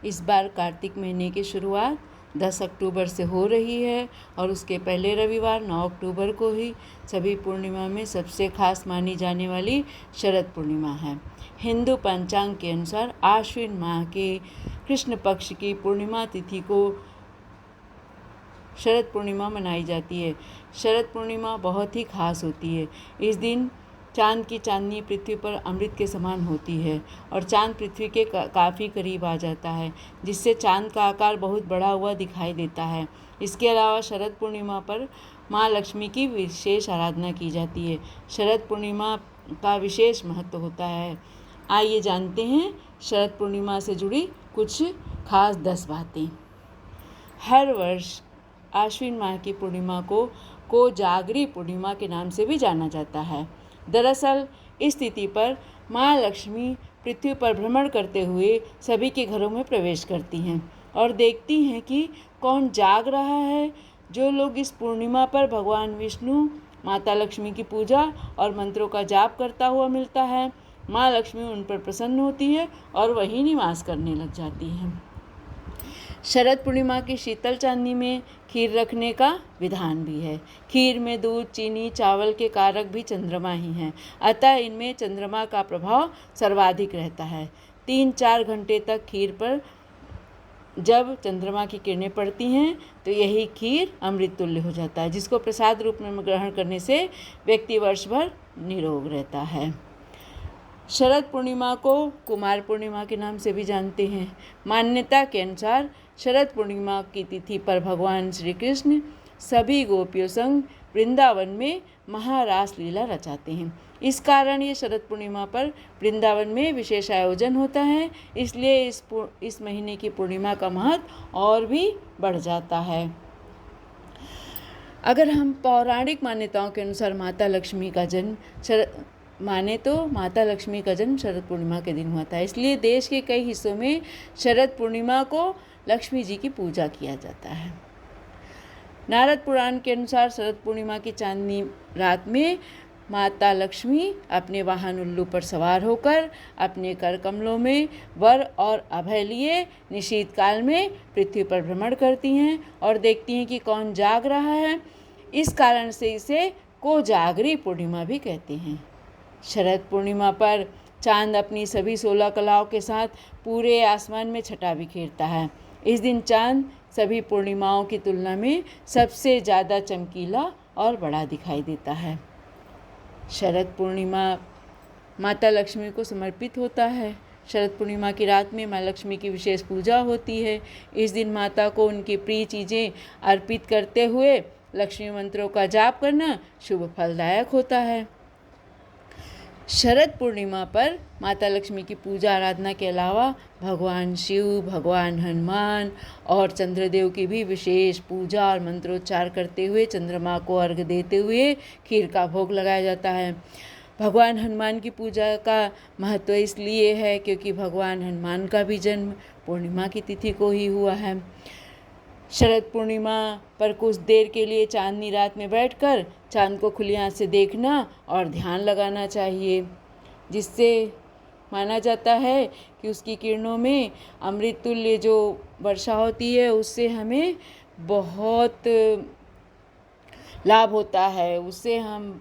इस बार कार्तिक महीने की शुरुआत 10 अक्टूबर से हो रही है और उसके पहले रविवार 9 अक्टूबर को ही सभी पूर्णिमा में सबसे खास मानी जाने वाली शरद पूर्णिमा है। हिंदू पंचांग के अनुसार आश्विन माह के कृष्ण पक्ष की पूर्णिमा तिथि को शरद पूर्णिमा मनाई जाती है। शरद पूर्णिमा बहुत ही खास होती है। इस दिन चांद की चांदनी पृथ्वी पर अमृत के समान होती है और चांद पृथ्वी के काफ़ी करीब आ जाता है, जिससे चांद का आकार बहुत बड़ा हुआ दिखाई देता है। इसके अलावा शरद पूर्णिमा पर माँ लक्ष्मी की विशेष आराधना की जाती है। शरद पूर्णिमा का विशेष महत्व होता है। आइए जानते हैं शरद पूर्णिमा से जुड़ी कुछ खास 10 बातें। हर वर्ष आश्विन माह की पूर्णिमा को कोजागरी पूर्णिमा के नाम से भी जाना जाता है। दरअसल इस तिथि पर माँ लक्ष्मी पृथ्वी पर भ्रमण करते हुए सभी के घरों में प्रवेश करती हैं और देखती हैं कि कौन जाग रहा है। जो लोग इस पूर्णिमा पर भगवान विष्णु, माता लक्ष्मी की पूजा और मंत्रों का जाप करता हुआ मिलता है, माँ लक्ष्मी उन पर प्रसन्न होती है और वहीं निवास करने लग जाती हैं। शरद पूर्णिमा की शीतल चांदनी में खीर रखने का विधान भी है। खीर में दूध, चीनी, चावल के कारक भी चंद्रमा ही हैं, अतः इनमें चंद्रमा का प्रभाव सर्वाधिक रहता है। 3-4 घंटे तक खीर पर जब चंद्रमा की किरणें पड़ती हैं तो यही खीर अमृत तुल्य हो जाता है, जिसको प्रसाद रूप में ग्रहण करने से व्यक्ति वर्ष भर निरोग रहता है। शरद पूर्णिमा को कुमार पूर्णिमा के नाम से भी जानते हैं। मान्यता के अनुसार शरद पूर्णिमा की तिथि पर भगवान श्री कृष्ण सभी गोपियों संग वृंदावन में महारास लीला रचाते हैं। इस कारण ये शरद पूर्णिमा पर वृंदावन में विशेष आयोजन होता है, इसलिए इस महीने की पूर्णिमा का महत्व और भी बढ़ जाता है। अगर हम पौराणिक मान्यताओं के अनुसार माता लक्ष्मी का जन्म शरद पूर्णिमा के दिन हुआ था, इसलिए देश के कई हिस्सों में शरद पूर्णिमा को लक्ष्मी जी की पूजा किया जाता है। नारद पुराण के अनुसार शरद पूर्णिमा की चांदनी रात में माता लक्ष्मी अपने वाहन उल्लू पर सवार होकर अपने कर कमलों में वर और अभय लिए निशीत काल में पृथ्वी पर भ्रमण करती हैं और देखती हैं कि कौन जाग रहा है। इस कारण से इसे कोजागरी पूर्णिमा भी कहते हैं। शरद पूर्णिमा पर चांद अपनी सभी 16 कलाओं के साथ पूरे आसमान में छटा बिखेरता है। इस दिन चांद सभी पूर्णिमाओं की तुलना में सबसे ज़्यादा चमकीला और बड़ा दिखाई देता है। शरद पूर्णिमा माता लक्ष्मी को समर्पित होता है। शरद पूर्णिमा की रात में माँ लक्ष्मी की विशेष पूजा होती है। इस दिन माता को उनकी प्रिय चीज़ें अर्पित करते हुए लक्ष्मी मंत्रों का जाप करना शुभ फलदायक होता है। शरद पूर्णिमा पर माता लक्ष्मी की पूजा आराधना के अलावा भगवान शिव, भगवान हनुमान और चंद्रदेव की भी विशेष पूजा और मंत्रोच्चार करते हुए चंद्रमा को अर्घ्य देते हुए खीर का भोग लगाया जाता है। भगवान हनुमान की पूजा का महत्व इसलिए है क्योंकि भगवान हनुमान का भी जन्म पूर्णिमा की तिथि को ही हुआ है। शरद पूर्णिमा पर कुछ देर के लिए चांदनी रात में बैठकर चांद को खुली आंख से देखना और ध्यान लगाना चाहिए, जिससे माना जाता है कि उसकी किरणों में अमृत तुल्य जो वर्षा होती है उससे हमें बहुत लाभ होता है। उससे हम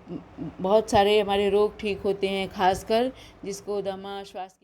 बहुत सारे हमारे रोग ठीक होते हैं, खासकर जिसको दमा, श्वास